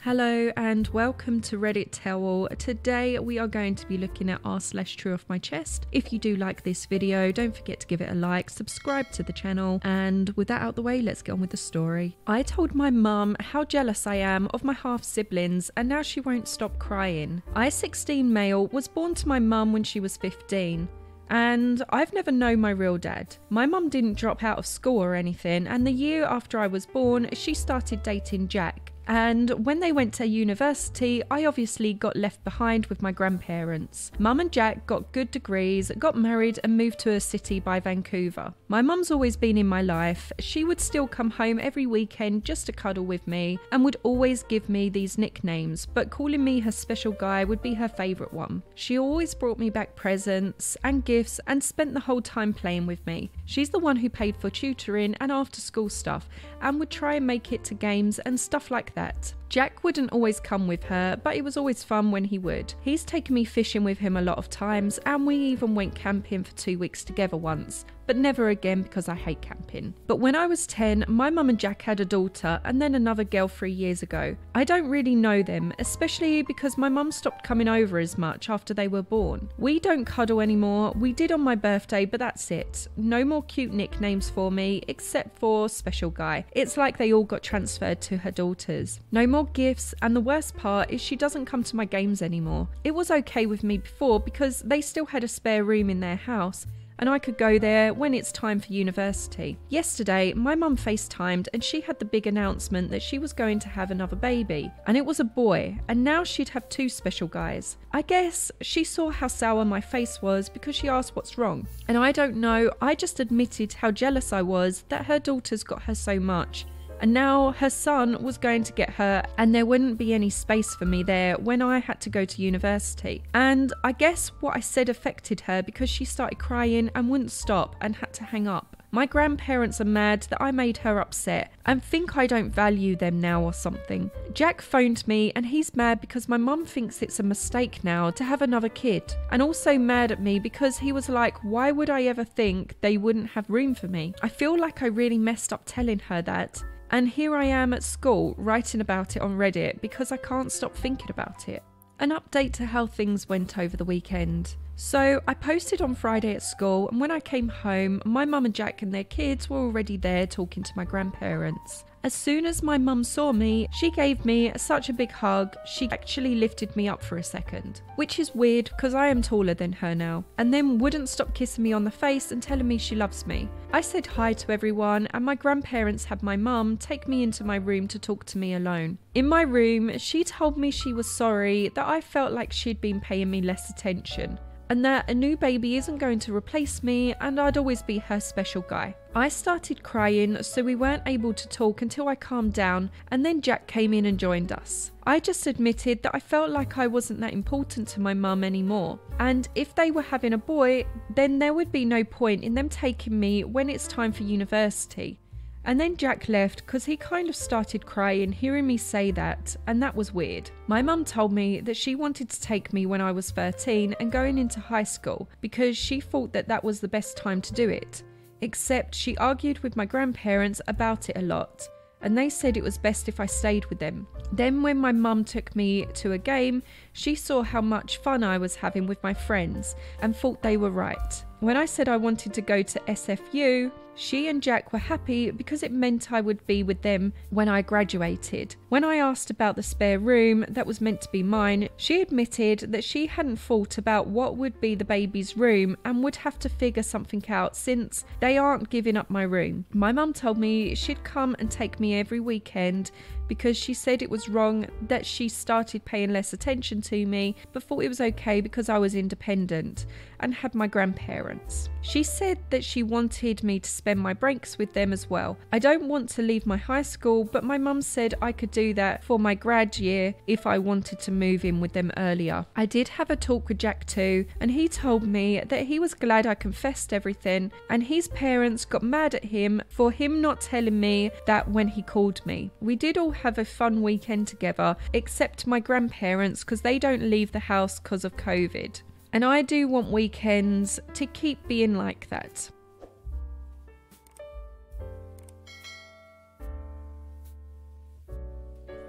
Hello and welcome to Reddit Tell All. Today we are going to be looking at r/trueoffmychest. If you do like this video, don't forget to give it a like, subscribe to the channel, and with that out the way, let's get on with the story. I told my mum how jealous I am of my half siblings and now she won't stop crying. I, 16 male, was born to my mum when she was 15. And I've never known my real dad. My mum didn't drop out of school or anything, and the year after I was born, she started dating Jack. And when they went to university, I obviously got left behind with my grandparents. Mum and Jack got good degrees, got married and moved to a city by Vancouver. My mum's always been in my life. She would still come home every weekend just to cuddle with me and would always give me these nicknames, but calling me her special guy would be her favourite one. She always brought me back presents and gifts and spent the whole time playing with me. She's the one who paid for tutoring and after school stuff and would try and make it to games and stuff like that. Jack wouldn't always come with her, but it was always fun when he would. He's taken me fishing with him a lot of times, and we even went camping for 2 weeks together once, but never again because I hate camping. But when I was 10, my mum and Jack had a daughter and then another girl 3 years ago. I don't really know them, especially because my mum stopped coming over as much after they were born. We don't cuddle anymore. We did on my birthday, but that's it. No more cute nicknames for me, except for special guy. It's like they all got transferred to her daughters. No more gifts, and the worst part is she doesn't come to my games anymore. It was okay with me before because they still had a spare room in their house and I could go there when it's time for university. Yesterday, my mum FaceTimed and she had the big announcement that she was going to have another baby, and it was a boy, and now she'd have 2 special guys. I guess she saw how sour my face was because she asked what's wrong. And I don't know, I just admitted how jealous I was that her daughters got her so much. And now her son was going to get her and there wouldn't be any space for me there when I had to go to university. And I guess what I said affected her because she started crying and wouldn't stop and had to hang up. My grandparents are mad that I made her upset and think I don't value them now or something. Jack phoned me and he's mad because my mum thinks it's a mistake now to have another kid, and also mad at me because he was like, why would I ever think they wouldn't have room for me? I feel like I really messed up telling her that. And here I am at school writing about it on Reddit because I can't stop thinking about it. An update to how things went over the weekend. So I posted on Friday at school, and when I came home, my mum and Jack and their kids were already there talking to my grandparents. As soon as my mum saw me, she gave me such a big hug, she actually lifted me up for a second. Which is weird because I am taller than her now, and then wouldn't stop kissing me on the face and telling me she loves me. I said hi to everyone, and my grandparents had my mum take me into my room to talk to me alone. In my room, she told me she was sorry that I felt like she'd been paying me less attention, and that a new baby isn't going to replace me and I'd always be her special guy. I started crying, so we weren't able to talk until I calmed down, and then Jack came in and joined us. I just admitted that I felt like I wasn't that important to my mum anymore, and if they were having a boy, then there would be no point in them taking me when it's time for university. And then Jack left because he kind of started crying hearing me say that, and that was weird. My mum told me that she wanted to take me when I was 13 and going into high school because she thought that that was the best time to do it. Except she argued with my grandparents about it a lot, and they said it was best if I stayed with them. Then when my mum took me to a game, she saw how much fun I was having with my friends and thought they were right. When I said I wanted to go to SFU, she and Jack were happy because it meant I would be with them when I graduated. When I asked about the spare room that was meant to be mine, she admitted that she hadn't thought about what would be the baby's room and would have to figure something out since they aren't giving up my room. My mum told me she'd come and take me every weekend because she said it was wrong that she started paying less attention to me but thought it was okay because I was independent and had my grandparents. She said that she wanted me to spend my breaks with them as well. I don't want to leave my high school, but my mum said I could do that for my grad year if I wanted to move in with them earlier. I did have a talk with Jack too, and he told me that he was glad I confessed everything, and his parents got mad at him for him not telling me that when he called me. We did all have a fun weekend together, except my grandparents because they don't leave the house because of COVID. And I do want weekends to keep being like that.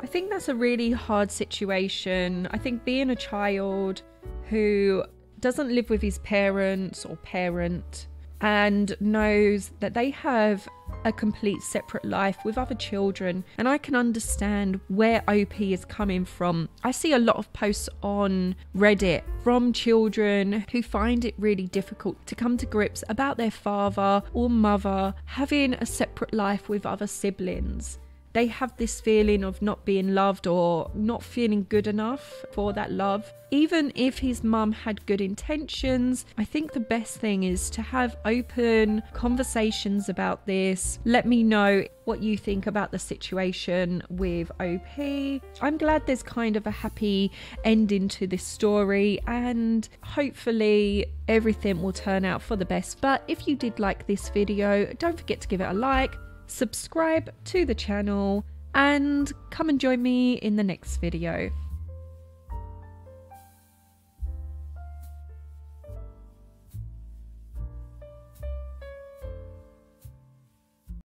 I think that's a really hard situation. I think being a child who doesn't live with his parents or parent and knows that they have a complete separate life with other children, and I can understand where OP is coming from. I see a lot of posts on Reddit from children who find it really difficult to come to grips about their father or mother having a separate life with other siblings. They have this feeling of not being loved or not feeling good enough for that love. Even if his mum had good intentions, I think the best thing is to have open conversations about this. Let me know what you think about the situation with OP. I'm glad there's kind of a happy ending to this story, and hopefully everything will turn out for the best. But if you did like this video, don't forget to give it a like, subscribe to the channel, and come and join me in the next video.